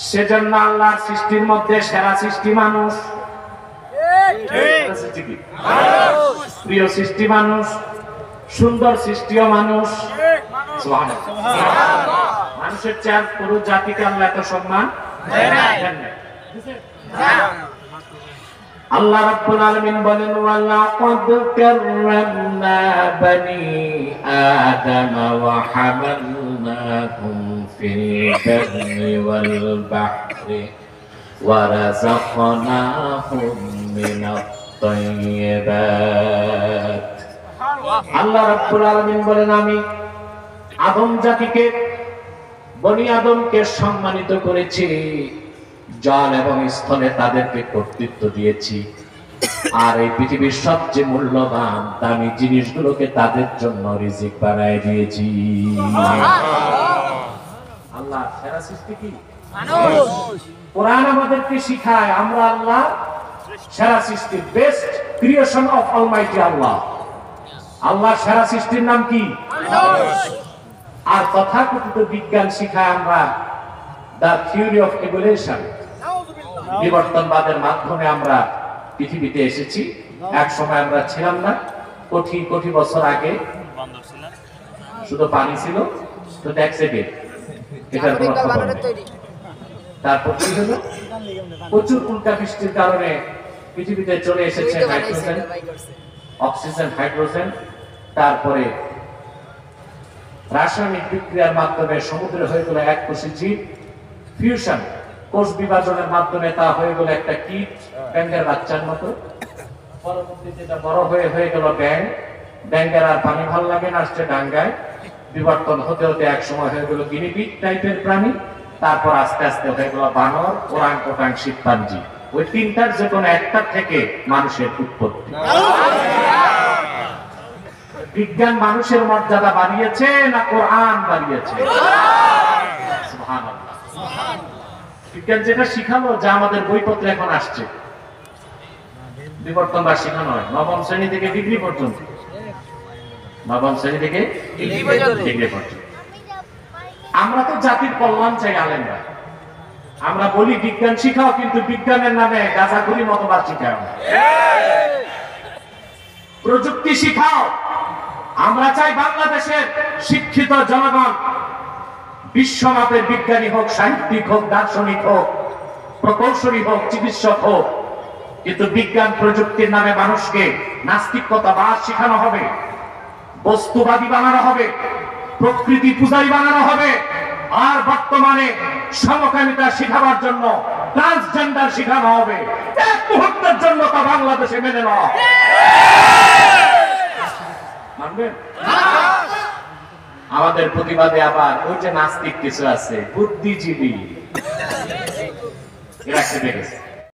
সেজন্য আল্লাহর সৃষ্টির মধ্যে সেরা সৃষ্টি মানুষ, প্রিয় সৃষ্টি মানুষ, সুন্দর সৃষ্টিও মানুষ। মানুষের চেয়ে পুরো জাতিকে আল্লাহ এত সম্মান দেন। আল্লাহ রাব্বুল আলামিন বলেন ওয়ালাকাদ কাররামনা বানি আদম ওয়া হামালনাহুম ফিল বাররি ওয়াল বাহরি ওয়া রাযাকনাহুম মিনাত তাইয়্যিবাত। আল্লাহ রাব্বুল আলামিন বলেন আমি আদম জাতিকে, বনি আদমকে সম্মানিত করেছি, জল এবং স্থলে তাদেরকে কর্তৃত্ব দিয়েছি, আর এই পৃথিবীর সবচেয়ে মূল্যবান দামি জিনিসগুলোকে তাদের জন্য রিজিক বানায় দিয়েছি। আল্লাহ সেরা সৃষ্টি কি মানুষ। কোরআন আমাদেরকে শিখায় আমরা আল্লাহ সেরা সৃষ্টি, বেস্ট ক্রিয়েশন অফ অলমাইটি আল্লাহ। আল্লাহ সেরা সৃষ্টির নাম কি মানুষ। আর তথাকথিত বিজ্ঞান শিখায় আমরা দ্য থিওরি অফ ইভলিউশন, বিবর্তনবাদের মাধ্যমে আমরা পৃথিবীতে এসেছি। এক সময় আমরা ছিলাম না, কোটি কোটি বছর আগে শুধু পানি ছিল, তো দেখছে এটার কোনো খবর নেই। তারপর কি হলো, প্রচুর উল্কা বৃষ্টির কারণে পৃথিবীতে চলে এসেছে নাইট্রোজেন, অক্সিজেন, হাইড্রোজেন। তারপরে রাসায়নিক বিক্রিয়ার মাধ্যমে সমুদ্রে হয়ে গেল এক কোষী জীব, ফিউশন, কোষ বিভাজনের মাধ্যমে তা হয়ে গেল একটা কীট, ব্যাঙের বাচ্চার মতো। পরবর্তীতে এটা বড় হয়ে গেল ব্যাঙ, ব্যাঙের আর পানি ভাল লাগে না, আসছে ডাঙ্গায়। বিবর্তন হতে হতে এক সময় হয়ে গেল গিনিপিগ টাইপের প্রাণী, তারপর আস্তে আস্তে হয়ে গেল বানর, ওরাং ওটাং, শিম্পাঞ্জি। ওই তিনটার যে কোনো একটা থেকে মানুষের উৎপত্তি। বিজ্ঞান মানুষের মর্যাদা বাড়িয়েছে না কোরআন বাড়িয়েছে? সুবহানাল্লাহ। বিজ্ঞান যেটা শিখালো, যা আমাদের বইপত্রে এখন আসছে, বিবর্তনবাদ শিখানো হয় নবম শ্রেণী থেকে ডিগ্রি পর্যন্ত। নবম শ্রেণী থেকে ডিগ্রি পর্যন্ত। আমরা তো জাতির কল্যাণ চাই আলেমরা, আমরা বলি বিজ্ঞান শিখাও, কিন্তু বিজ্ঞানের নামে গাঁজাখুরি মতবাদ শিখাও। প্রযুক্তি শিখাও, আমরা চাই বাংলাদেশের শিক্ষিত জনগণ বিশ্বমাপের বিজ্ঞানী হোক, সাহিত্যিক হোক, দার্শনিক হোক, প্রকৌশলী হোক, চিকিৎসক হোক। কিন্তু বিজ্ঞান প্রযুক্তির নামে মানুষকে নাস্তিকতাবাদ শেখানো হবে, বস্তুবাদী বানানো হবে, প্রকৃতি পূজারী বানানো হবে, আর বর্তমানে সমকামিতা শেখাবার জন্য ট্রান্সজেন্ডার শেখানো হবে। এক মুহূর্তের জন্য তা বাংলাদেশে মেনে নেওয়া মানবেন? আমাদের প্রতিবাদে আবার ওই যে নাস্তিক কিছু আছে, বুদ্ধিজীবী, এরা খেতে গেছে।